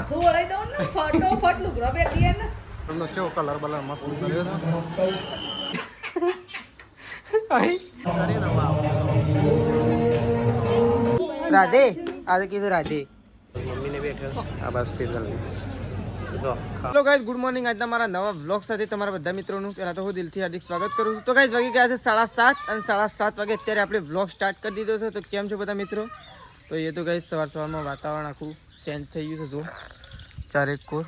માથું વળાઈ દઉં ને ફટોફટ લુગડા પહેરીએ ને એમનો કેવો કલર બલર મસ્ત કર્યો છે રાધે આજે કીધું રાધે મમ્મીને બેઠો આ બસ સ્ટેશનની હેલો ગાઈઝ ગુડ મોર્નિંગ આજ તમારા નવા વ્લોગ સાથે તમારા બધા મિત્રોનું પહેલા તો હું દિલથી હાર્દિક સ્વાગત કરું છું. તો ગાઈઝ વાગી ગયા છે 7:30 અને 7:30 વાગે અત્યારે આપણે વ્લોગ સ્ટાર્ટ કરી દીધો છે. તો કેમ છો બધા મિત્રો? તો એ તો ગાઈઝ સવારમાં વાતાવરણ આખું ચેન્જ થઈ ગયું છે. જો ચારેક કોર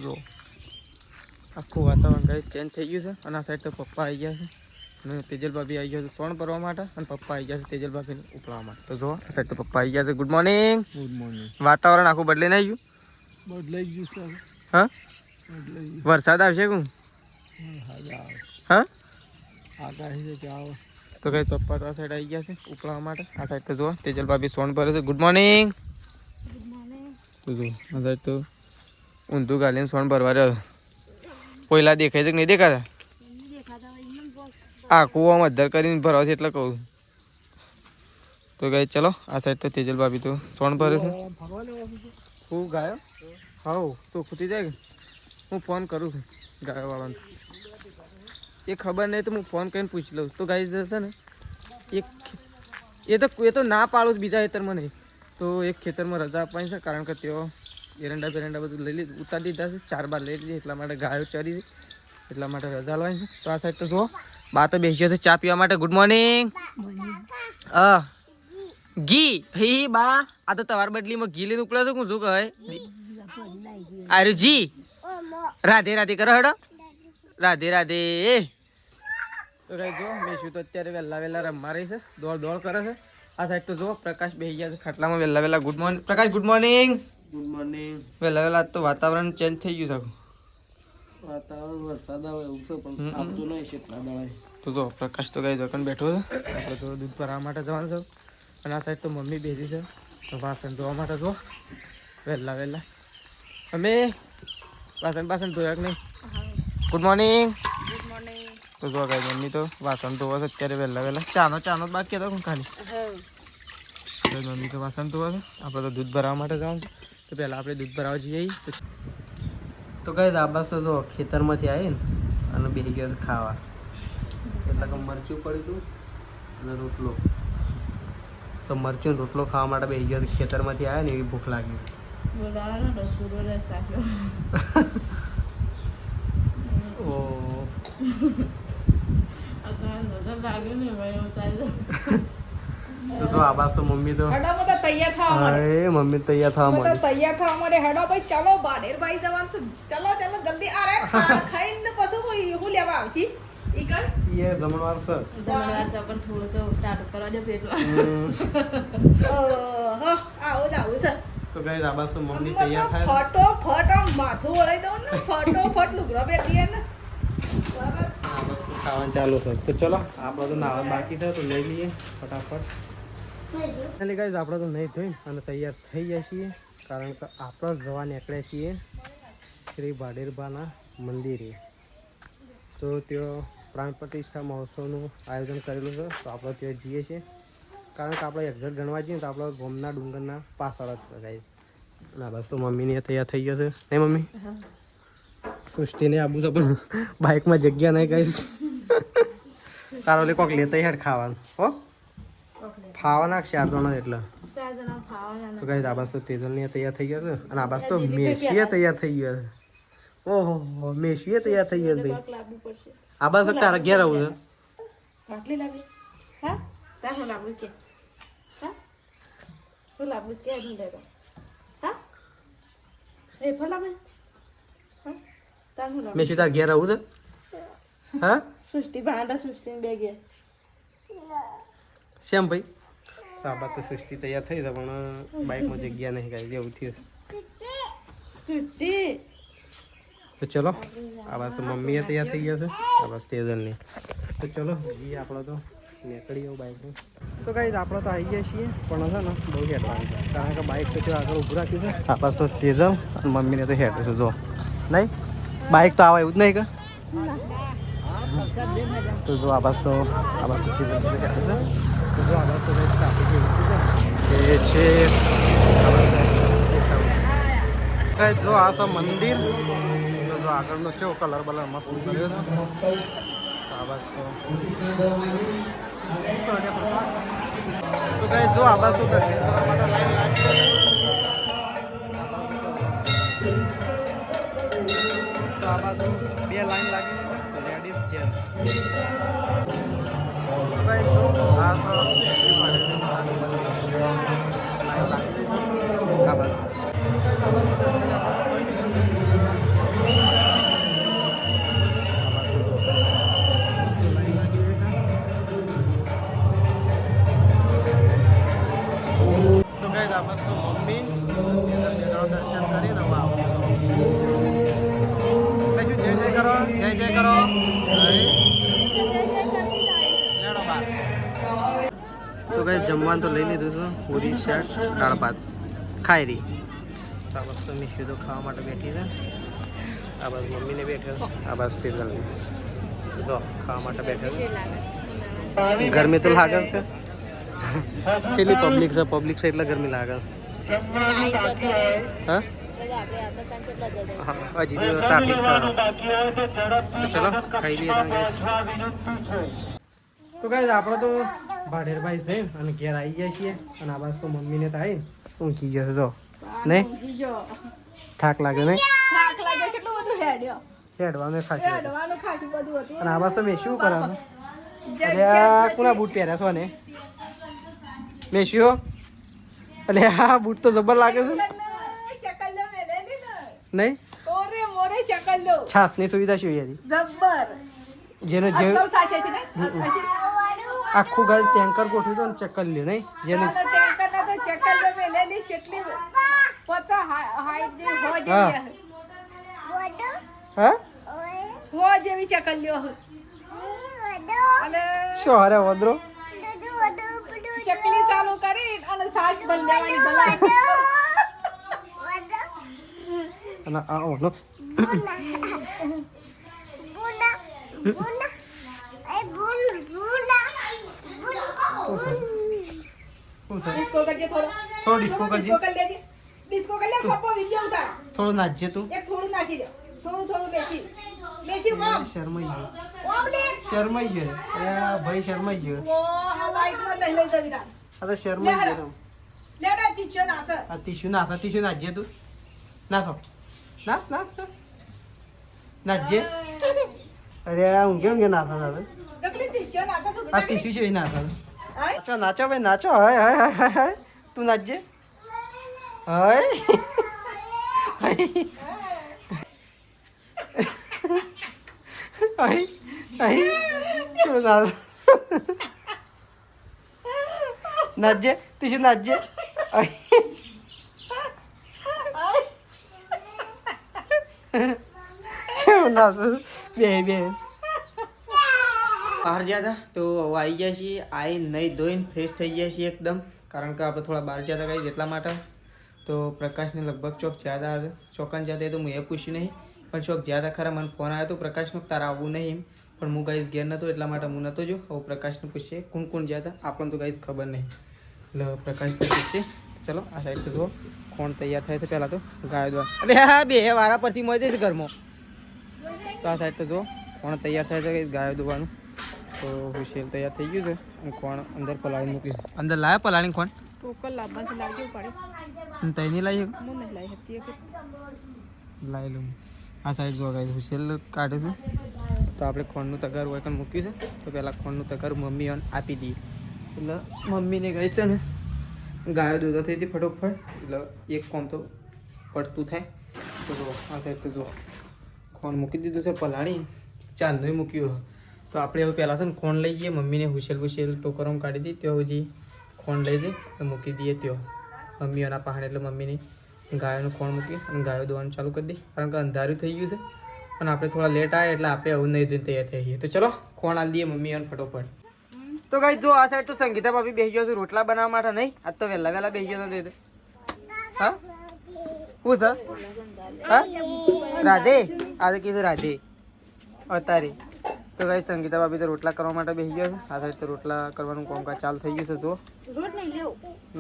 જો આખું વાતાવરણ ગાઈઝ ચેન્જ થઈ ગયું છે. અને આ સાઈડ તો પપ્પા આવી ગયા છે અને તેજલ ભાભી આવી ગયા છે સોણ ભરવા માટે અને પપ્પા આવી ગયા છે તેજલ ભાભીને ઉપડાવવા માટે. તો જો આ સાઈડ તો પપ્પા આવી ગયા છે. Good morning. વાતાવરણ આખું બદલાઈને આવી ગયું. બદલાઈ ગયું છે. હા વરસાદ આવશે કું હા આગાહી છે આવો તો કઈ પપ્પા તો આ સાઈડ આવી ગયા છે ઉપડાવવા માટે. આ સાઈડ તો જો તેજલ ભાભી સોન ભરે છે. Good morning. તો જો આ સાઈડ તો ઊંધું ગાલીને સોન ભરવા રહ્યો. પહેલા દેખાય છે કે નહીં દેખાતા? આ કૂવામાં અધર કરીને ભરવા છે એટલે કહું. તો કઈ ચલો આ સાઈડ તો તેજલ ભાભી તો સોન ભરે છે. હું ગાયો હા તો ખૂટી જાય હું ફોન કરું છું ગાયોવાળાને. એ ખબર નહીં તો હું ફોન કરીને પૂછી લઉં. તો ગાઈ જશે ને એ તો ના પાડું જ બીજા ખેતરમાં નહીં. તો એક ખેતરમાં રજા આપવાની છે કારણ કે તેઓ એરંડા બેરંડા બધું લઈ લીધું ઉતારી દીધા છે. 4 બાર લઈ લીધી એટલા માટે ગાયો ચરી છે એટલા માટે રજા લેવાની છે. તો આ સાઈડ તો જુઓ બા તો બેસી છે ચા પીવા માટે. Good morning. ઘી હી બા આ તો તમારા બદલીમાં ઘી લઈને ઉપડ્યો છું. શું કહે આર્યું જી રાધે રાધે કરો હેડો રાધે રાધે. તો કઈ જો મેશું તો અત્યારે વહેલા રમવા રહી છે દોડ કરે છે. આ સાઈડ તો જો પ્રકાશ બેસી ગયા છે ખાટલામાં વહેલા. Good morning Prakash. Good morning. Good morning. વહેલા તો વાતાવરણ ચેન્જ થઈ ગયું છે. વાતાવરણ વરસાદ આવે એવું છે પણ આવતું નહીં છે એટલા દાડા. તો જો પ્રકાશ તો કઈ જકન બેઠો છે. આપણે તો દૂધ ભરવા માટે જવાનું છે. અને આ સાઈડ તો મમ્મી બેસી છે તો વાસણ ધોવા માટે જો વહેલા અમે વાસણ ધોયા કે નહીં? Good morning. તો જો કઈ મમ્મી તો વાસણ ધોવા છે અત્યારે વહેલા. ચાનો જ બાકી હતો ખાલી. મમ્મી તો વાસણ ધોવા છે. આપણે તો દૂધ ભરવા માટે જવાનું છે. તો પહેલાં આપણે દૂધ ભરાવા જઈએ. તો કઈ આબાસ તો જો ખેતરમાંથી આવી ને અને બેસી ગયો ખાવા. એટલે કે મરચું પડ્યું હતું અને રોટલો. તો મરચું રોટલો ખાવા માટે બેસી ગયો ખેતરમાંથી આવ્યા ને એવી ભૂખ લાગી. તો આબાસ તો મમ્મી તો તૈયાર થવા મમ્મી તૈયાર થવા માંડી. હેડો ભાઈ ચાલો બાડેર ભાઈ જવાનું છે. ચલો જલ્દી અરે ખાઈને પછી હું લેવા આવશી. જમણવાર છે પણ થોડું તો ટાટું કરવા દે પેટમાં. આવું છે. તો ગાઈસ આબાસ તો મમ્મી તૈયાર થાય ફટોફટ માથું વળાઈ દઉં ને ફટોફટ લુગડા પહેરીએ ને ખાવાનું ચાલુ છે. તો ચલો આપણે તો નાવા બાકી છે તો લઈ લઈએ ફટાફટ. એટલે ગાઈસ આપણે તો નહીં થઈ અને તૈયાર થઈ જાય છીએ કારણ કે આપણે જવા નીકળ્યા છીએ શ્રી ભાડેરબાના મંદિરે. તો ત્યાં પ્રાણ પ્રતિષ્ઠા મહોત્સવનું આયોજન કરેલું છે. તો આપણે ત્યાં જઈએ છીએ કારણ કે આપણે એક્ઝેક્ટ ગણવા જઈએ તો આપણે ગોમના ડુંગરના પાછળ જ છે ગાઈસ. ના બસ તો મમ્મીને તૈયાર થઈ ગયો છે નહીં મમ્મી? સૃષ્ટિને આબુ છે પણ બાઇકમાં જગ્યા નહીં ગાઈસ. તારો લે કોક લેતા હેડ ખાવાનું હો ખાવા નાખ 4 જણા એટલે. તો ગાઈસ આબાસ તો તેજલને તૈયાર થઈ ગયો છે અને આબાસ તો મેશીએ તૈયાર થઈ ગયો છે. ઓહો મેશીએ તૈયાર થઈ ગયો ભાઈ. આબાસ તારા ઘેર આવું છે. રોટલી લાવી હા તા હું લાવું કે હા હું લાવું કે નહીં દેતો હા એ ફળ લાવે હા તા હું લાવું. મેશી તાર ઘેર આવું છે હા? સૃષ્ટિ ભાંડા સૃષ્ટિને બે ગયા શેમ ભાઈ? તો આબાસ તો સૃષ્ટિ તૈયાર થઈ છે પણ બાઇકમાં જગ્યા નહીં કાંઈ જેવું થયું છે. સૃષ્ટિ તો ચલો આબાસ તો મમ્મીએ તૈયાર થઈ ગયા છે આબાસ તેજલની. તો ચલો જઈએ આપણે તો નીકળી આવું બાઇકનું. તો ગાઈસ આપણે તો આવી ગયા છીએ પણ છે ને બહુ હેઠવાનું છે કારણ કે બાઇક તો ત્યાં આગળ ઊભું રાખ્યું છે. આબાસ તો તેજલ અને મમ્મીને તો હેઠે છે જો નહીં બાઇક તો આવે એવું જ નહીં કે. તો જો આબાસ તો તેજલ હેઠે છે. તો જો આબાસ તો ટ્રાફિક એવું છે એ છે જો આ છે મંદિર, તો જો આગળનો કેવો કલર બલર મસ્ત કર્યો છે. તો આ બસ તો કઈ જો આ બાજુ દર્શન કરવા માટે લાઈન લાગી. તો આ બાજુ બે લાઈન લાગી લેડીઝ જેન્ટ્સ. તો કઈ જો આ લાઈન લાગી છે આ બાજુ. મમ્મી દર્શન કરીને જય જય કરો, જય જય કરો. તો કઈ જમવાનું તો લઈ લીધું છે, પૂરી શાક દાળ ભાત ખાઈ રહી. આ બસ મીઠું તો ખાવા માટે બેઠી છે. આ બસ મમ્મીને બેઠો, આ બસ ટીચરને તો ખાવા માટે બેઠો છે. ગરમી તો લાગે છે, છેલ્લી પબ્લિક છે, પબ્લિક છે એટલે ગરમી લાગે. હા હજી તો ટ્રાફિક તો ચલો ખાઈ લઈએ. તો ગાઈસ આપણે તો ભાડેરભાઈ છે અને ઘેર આવી ગયા છીએ અને આ બાજુ તો મમ્મીને તો આવી ઊંઘી ગયો જો નહીં થાક લાગે નહીં હેડવાનું ખાસું બધું અને આ બાજુ તો મેં શું કરે અરે આ કોના બૂટ પહેર્યા છો ને મેશ્યો એટલે આ બૂટ તો જબર લાગે છે નહીં. છાસની સુવિધા શું હતી જેનો જે આખું ગાય ટેન્કર ગોઠવ્યું હતું ને ચક્કર લ્યો નહીં જેને શું હારે વદરો ચકલી ચાલુ કરી અને સાસ બદલવાની ગલાસ અને આ ઓનો ડિસ્કો કરજે થોડો ડિસ્કો કરજે ડિસ્કો કરી લે પપ્પો વિડિયો ઉતાર થોડું નાચજે તું એક થોડું નાખી દે થોડું બેસી ઓમ શરમાઈ ગયો ઓમ લે શરમાઈ ગયો અરે ભાઈ શરમાઈ ગયો ઓ બાઈક માં દઈ લઈ જવી તા અરે શરમાઈ ગયો લેડા ટીચર નાસ આ ટીશ્યુ નાચજે તું નાચો નાચ નાચજે અરે ઊંઘે નાચા દાદા ચકલી ટીચર નાસ તો આ ટીશ્યુ છે નાચા નાચો નાચો ભાઈ નાચો હાય હાય હાય હાય તું નાચજે હાય હાય હાય હાય શું નાચ નાચજે ટીશ્યુ નાચજે શું નાચ બે બહાર ગયા હતા તો હવે આવી ગયા છીએ. આવી નહીં ધોઈને ફ્રેશ થઈ ગયા છીએ એકદમ, કારણ કે આપણે થોડા બહાર ગયા હતા કાંઈ એટલા માટે. તો પ્રકાશને લગભગ ચોક જ્યાદા હતા, ચોકન જ્યાં તો હું એ પૂછ્યું નહીં, પણ ચોક જ્યાદા ખરા મને ફોન આવ્યો હતો પ્રકાશનો તારા આવવું નહીં, પણ હું ગાઈસ ઘેર નહોતો એટલા માટે હું નહોતો જો. હવે પ્રકાશને પૂછીએ કોણ જ્યાં હતા, આપણને તો ગાઈસ ખબર નહીં એટલે પ્રકાશને પૂછીએ. ચલો આ સાઈડ તો જુઓ કોણ તૈયાર થાય છે. પહેલાં તો ગાય દો અરે હા બે વારા પરથી મળે છે ઘરમાં. તો આ સાઈડ તો જુઓ કોણ તૈયાર થાય છે ગાયો દોવાનું. તો હુશેલ તૈયાર થઈ ગયું છે અને કોણ અંદર પલાળી મૂક્યું છે. અંદર લાવ્યા પલાળી કોણ ટોકર લાવવાથી લાવવું પડે તઈ નહીં લાવી હું નહીં લાવી હતી લાવી લઉં. આ સાઈડ જોવા ગાય હુશેલ કાઢે છે. તો આપણે ખોણનું તગાર હોય પણ મૂક્યું છે. તો પહેલાં ખોણનું તગાર મમ્મી આપી દઈએ એટલે મમ્મીને ગઈ છે ને ગાયો દૂધ થઈ હતી ફટોફટ એટલે એક કોમ તો પડતું થાય. તો જો આ સાઈડ તો જો ખોણ મૂકી દીધું છે પલાળી ચાંદનું મૂક્યું. તો આપણે હવે પહેલાં છે ને ખોણ લઈ જઈએ મમ્મીને હુશેલ ટોકરમાં કાઢી દઈએ ત્યાં હજી ખોણ લઈ જઈએ તો મૂકી દઈએ ત્યાં મમ્મીઓના પહાડ એટલે મમ્મીને ગાયોનું ખોણ મૂકી અને ગાયો દોવાનું ચાલુ કરી દઈએ, કારણ કે અંધારું થઈ ગયું છે અને આપણે થોડા લેટ આવે એટલે આપણે હવે નહીં ધોઈને તૈયાર થઈ જઈએ. તો ચલો ખોણ આલી દઈએ મમ્મીઓને ફટોફટ. તો ગાઈ જો આ સાઈડ તો સંગીતા ભાભી બેસી ગયો છે રોટલા બનાવવા માટે. નહીં આજ તો વહેલા બેસી ગયો નથી. હા શું સર હા રાધે આજે કીધું રાધે અત્યારે. તો ગાઈ સંગીતા ભાભી તો રોટલા કરવા માટે બેસી ગયો છે. આ સાઈડ તો રોટલા કરવાનું કામકાજ ચાલુ થઈ ગયું છે. તો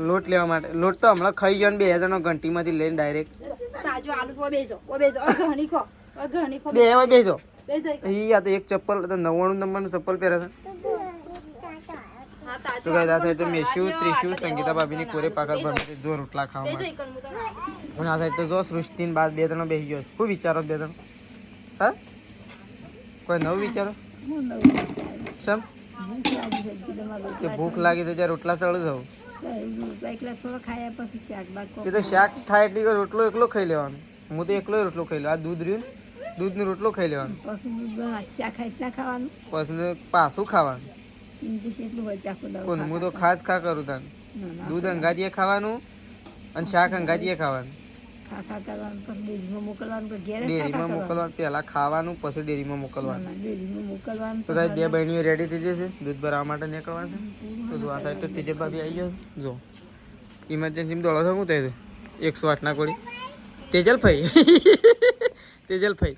લોટ લેવા માટે લોટ તો હમણાં ખાઈ ગયો ને 2 જણનો ઘંટીમાંથી લઈને ડાયરેક્ટ જો આલુ સો બેજો ઓ બેજો ઘણી ખો બે હવે બેજો બેજો ઈ આ તો એક ચપ્પલ તો 99 નંબરનું ચપ્પલ પહેરે છે હા તાજો તો ગાઈસ આ સાઈડ તો મેશ્યુ ત્રિશુ સંગીતા ભાભીની કોરે પાકર બને જો રોટલા ખાવા બેજો માટે ઈકણ મુ તો ના અને આ સાઈડ તો જો સૃષ્ટિન બાદ બે ત્રણ બેસી ગયો શું વિચારો બે ત્રણ હા કોઈ નવું વિચારો શમ કે ભૂખ લાગી તો જ્યારે રોટલા ચડ જાવ એ તો શાક થાય એટલે રોટલો એકલો ખાઈ લેવાનો હું તો એકલો રોટલો ખાઈ લઉં આ દૂધ રહ્યું ને દૂધનો રોટલો ખાઈ લેવાનો પછી પાછું ખાવાનું કોણ હું તો ખાસ ખા કરું તાન દૂધ અંગાજીએ ખાવાનું અને શાક અંગાજીએ ખાવાનું ડેરીમાં મોકલવાનું પહેલા ખાવાનું પછી ડેરીમાં મોકલવાનું તો તારી બે બહેનીઓ રેડી થઈ જશે દૂધ ભરાવવા માટે નીકળવાનું છે તો જો આ સાઈડ તો તેજલ ભાભી આવી ગયો જો ઇમરજન્સીમાં દોડો છો હું થયું 108 ના કોડી તેજલ ભાઈ તેજલ ભાઈ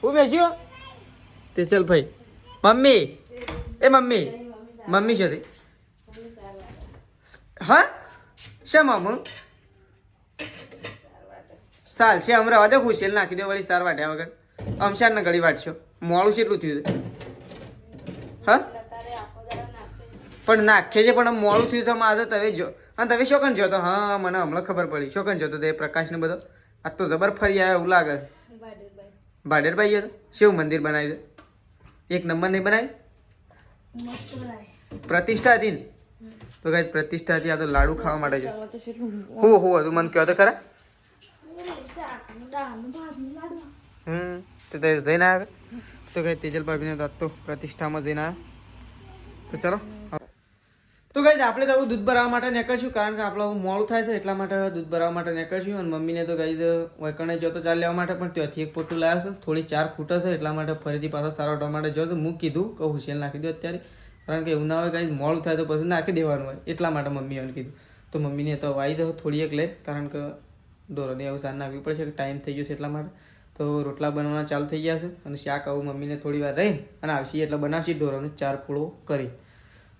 હું બેસ્યો તેજલ ભાઈ મમ્મી એ મમ્મી મમ્મી શું થઈ હા શા મામુ સાલ છે હમણાં વાદે ખુશેલ નાખી દો વળી સાર વાટ્યા વગર અમશાર ને ઘડી વાટશો મોડું છે એટલું થયું છે હા પણ નાખે છે પણ મોડું થયું છે આજે તમે જો અને તમે શોકન જોતો હા મને હમણાં ખબર પડી શોકન જોતો તે પ્રકાશ ને બધો આ તો જબર ફરી આવ્યો એવું લાગે ભાડેરભાઈ ગયો શિવ મંદિર બનાવ્યું એક નંબર નહીં બનાવ્યું પ્રતિષ્ઠા હતી ને તો કઈ પ્રતિષ્ઠા હતી આ તો લાડુ ખાવા માટે છે હું હતું મને કહો તો ખરા તો તે જઈને આવ્યા તો કઈ તેજલ ભાભીને તો પ્રતિષ્ઠામાં જઈને આવ્યા તો ચલો તો કઈ આપણે તો દૂધ ભરાવવા માટે નીકળશું કારણ કે આપણે મોડું થાય છે એટલા માટે દૂધ ભરાવવા માટે નીકળશું અને મમ્મીને તો કઈ વૈકણે જો તો ચાલ લેવા માટે પણ ત્યાંથી એક પોટું લાવ્યા છે થોડી ચાર ખૂટે છે એટલા માટે ફરીથી પાછા સારા ઉઠવા માટે જો તો હું કીધું કે હુશેલ નાખી દો અત્યારે કારણ કે એવું ના હોય કંઈ મોડું થાય તો પછી નાખી દેવાનું હોય એટલા માટે મમ્મીએ એને કીધું તો મમ્મીને તો આવી જાવ થોડી એક લે કારણ કે દોરોને એવું સાર નાખવી પડશે કે ટાઈમ થઈ ગયો છે એટલા માટે તો રોટલા બનવાના ચાલુ થઈ ગયા છે અને શાક આવું મમ્મીને થોડી વાર રહી અને આવશે એટલે બનાવશે ઢોરોને ચાર પૂળો કરી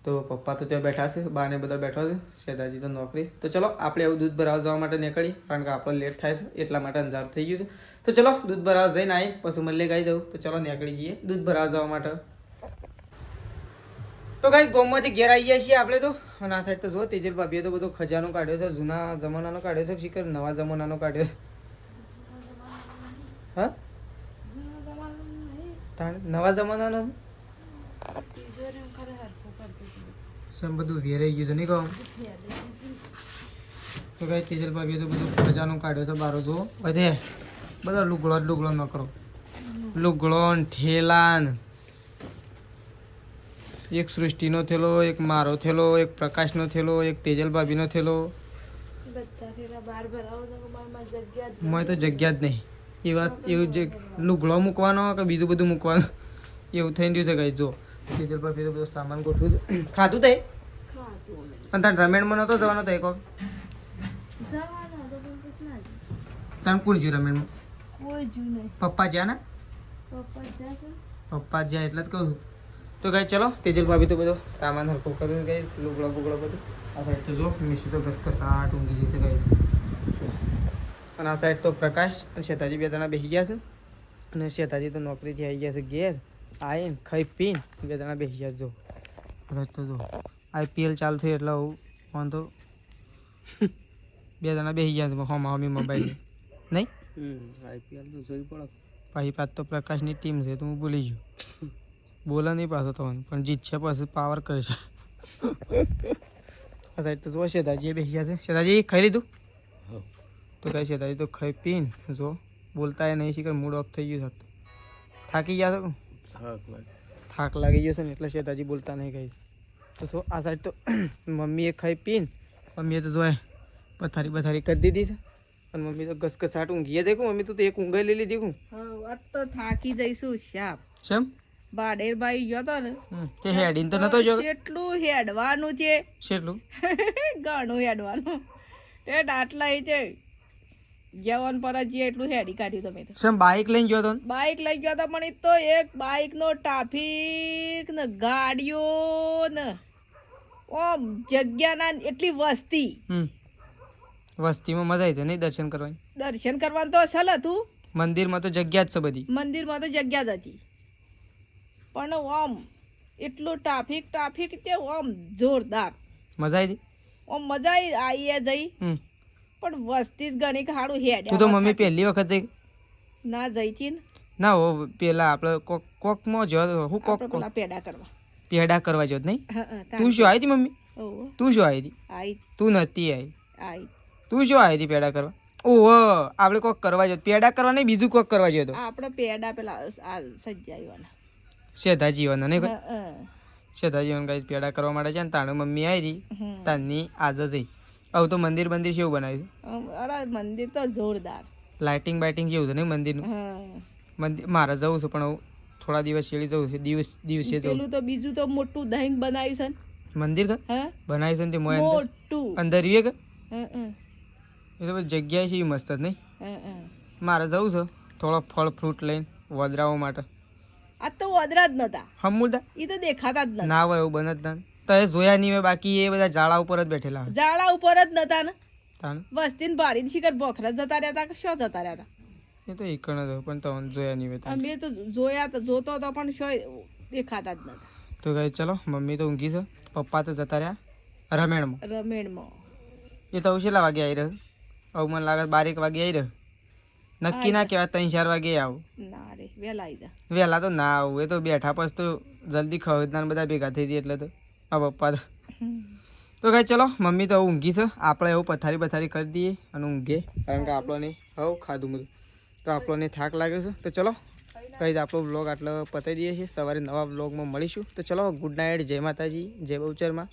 તો પપ્પા તો ત્યાં બેઠા છે બાને બધા બેઠા છે શેદાજી તો નોકરી તો ચલો આપણે એવું દૂધ ભરાવા જવા માટે નીકળી કારણ કે આપણે લેટ થાય છે એટલા માટે અંધારું થઈ ગયું છે તો ચલો દૂધ ભરાવા જઈને આવી પછી મલ્લે ગાઈ દઉં તો ચલો નીકળી જઈએ દૂધ ભરાવા જવા માટે તો ગાઈસ ગોમમાંથી ઘેર આવી ગયા છીએ આપણે તો અને આ સાઈડ તો જો તેજલ ભાભીએ તો બધો ખજાનો કાઢ્યો છે જૂના જમાનાનો કાઢ્યો છે શીખર નવા જમાનાનો કાઢ્યો છે હા નવા જમાનાનો સેમ બધું વેરાઈ ગયું છે નહીં કહું તો ગાઈસ તેજલ ભાભીએ તો બધું ખજાનો કાઢ્યો છે બારો જો બધે બધા લુગડો ન કરો લુગડો ઠેલાન એક સૃષ્ટિનો થેલો એક મારો થેલો એક પ્રકાશનો થેલો એક તેજલ ભાભીનો થેલો મને તો જગ્યા જ નહીં એ વાત એવું જે લુગડો મૂકવાનો કે બીજું બધું મૂકવાનું એવું થઈ ગયું છે ગાઈસ જો તેજલ ભાભી તો બધો સામાન ગોઠવું છે ખાધું તે અને તાર રમેણમાં નહોતો જવાનો તો એક વખત તાર કોણ જ્યું રમેણમાં પપ્પા જ્યાં ને પપ્પા જ્યાં એટલે જ કહું તો ગાઈ ચલો તેજલ ભાભી તો બધો સામાન હરખો કર્યો ગઈ લુગડો બુગડો બધું આ સાઈડ તો જો મિશી તો ઘસઘસાટ ઊંઘી જશે ગઈ અને આ સાઈડ તો પ્રકાશ અને શેતાજી બે જણા બેસી ગયા છે અને શેતાજી તો નોકરીથી આવી ગયા છે ઘેર આવીને ખાઈ પીને બે જણા બેસી ગયા જો તો જો IPL ચાલુ થઈ એટલે વાંધો બે જણા બેસી ગયા છે હોમા હોમી મોબાઈલ નહીં IPL તો જોઈ પડે ભાઈ પાસ તો પ્રકાશની ટીમ છે તો હું ભૂલી ગયો બોલા નહીં પાછો તો પણ જીતશે પછી પાવર કરશે આ સાઈડ તો જો શેતાજી બેસી ગયા છે શેતાજી ખાઈ લીધું તો કઈ શેતાજી તો ખાઈ પીને જો બોલતા એ નહીં શીખર મૂડ ઓફ થઈ ગયું છે થાકી ગયા છો થાક લાગી ગયો છે ને એટલે શેતાજી બોલતા નહીં કઈ તો જો આ સાઈડ તો મમ્મીએ ખાઈ પીને મમ્મીએ તો જો પથારી કરી દીધી છે અને મમ્મી તો ઘસઘસાટ ઊંઘીએ દેખું મમ્મી તો એક ઊંઘાઈ લઈ લીધી હું તો થાકી જઈશું શાપ શેમ બાડેરભાઈ ગયો તો ને તે હેડીને તો નતો જો કેટલું હેડવાનું છે કેટલું ઘણું હેડવાનું તે દાટલા છે જવાન પર જ એટલું હેડી કાઢ્યું તમે તો શેમ બાઇક લઈને ગયો તો બાઇક લઈ ગયો તો પણ એ તો એક બાઇક નો ટ્રાફિક ને ગાડીઓ ને ઓમ જગ્યા ના એટલી વસ્તી વસ્તીમાં મજા આવી છે નહીં દર્શન કરવાની? દર્શન કરવાનું તો અસલ હતું. મંદિરમાં તો જગ્યા જ છે બધી. મંદિરમાં તો જગ્યા જ હતી, પણ આમ એટલું ટ્રાફિક તે આમ જોરદાર. મજા આવી? આમ મજા આવી જઈ, હમ. પણ વસ્તી જ ઘણી સારું હેડ. તું તો મમ્મી પહેલી વખત જઈ? ના જઈ છી ને. ના હો, પેલા આપણે કોકમાં જો હું કોક આપણે પેલા પેડા કરવા. પેડા કરવા જો નહીં? હા, હા, તું શું આવી હતી મમ્મી? ઓહો, તું શું આવી હતી? આઈ તું નહોતી આવી. આઈ. તું શું આવી હતી પેડા કરવા? ઓહો, આપણે કોક કરવા જો. પેડા કરવા નહીં, બીજું કોક કરવા જો તો. આપણે પેડા પેલા આ સજાવવાના. શ્રદ્ધા જીવન નહીં ભાઈ? હા, હા. શ્રદ્ધા જીવન ગાઈસ પેડા કરવા માટે છે ને તાણે મમ્મી આવી હતી. હમ. તારની આજે જઈ. હવે તો મંદિર કેવું બનાવ્યું છે? અરે મંદિર તો જોરદાર. લાઇટિંગ બાઇટિંગ જેવું છે નહીં મંદિરનું? હા. મંદિર મારે જવું છે પણ હું થોડા દિવસ શેરી જવું છે. દિવસે જવું. પેલું તો બીજું તો મોટું દહીં બનાવ્યું છે ને. મંદિર કે હા, બનાવ્યું છે ને તે મોય મોટું. અંદર રહીએ કે હા, હા, એ તો બધી જગ્યાએ છે એ મસ્ત જ નહીં? હા, હા. મારે જવું છે થોડો ફળ ફ્રૂટ લઈને વદરાઓ માટે. આ તો વદરા જ નતા, હમુલતા એ તો દેખાતા જ નતા. ના હોય એવું બને જ ના. તો એ જોયા નહીં હોય, બાકી એ બધા ઝાડા ઉપર જ બેઠેલા હોય. ઝાડા ઉપર જ નતા ને. તાને વસ્તીને ભાડીને શિખર બોખરા જતા રહ્યા હતા કે શું જતા રહ્યા હતા? એ તો એકણ જ હોય પણ તો જોયા નહીં હોય. તાને અમે તો જોયા તો જોતો હતો પણ શું દેખાતા જ નતા. તો કહે ચલો મમ્મી તો ઊંઘી છે, પપ્પા તો જતા રહ્યા રમેણમાં. રમેણમાં એ તો છેલ્લા વાગે આવી રહ્યો. હવે મને લાગે 12 વાગે આવી રહ્યો. નક્કી ના કહેવાય 3-4 વાગે આવું. ના રે વહેલા આવી જા. વહેલા તો ના આવું, એ તો બેઠા પછી તો જલ્દી ખવડનાર બધા ભેગા થઈ જઈએ એટલે તો આ પપ્પા તો. તો કઈ ચલો મમ્મી તો ઊંઘી છે, આપણે એવું પથારી કરી દઈએ અને ઊંઘીએ, કારણ કે આપણને હવે ખાધું બધું તો આપણને થાક લાગ્યો છે. તો ચલો કઈ જ આપણો વ્લોગ આટલો પતાવી દઈએ છીએ. સવારે નવા વ્લોગમાં મળીશું. તો ચલો ગુડ નાઇટ, જય માતાજી, જય બહુચરમાં.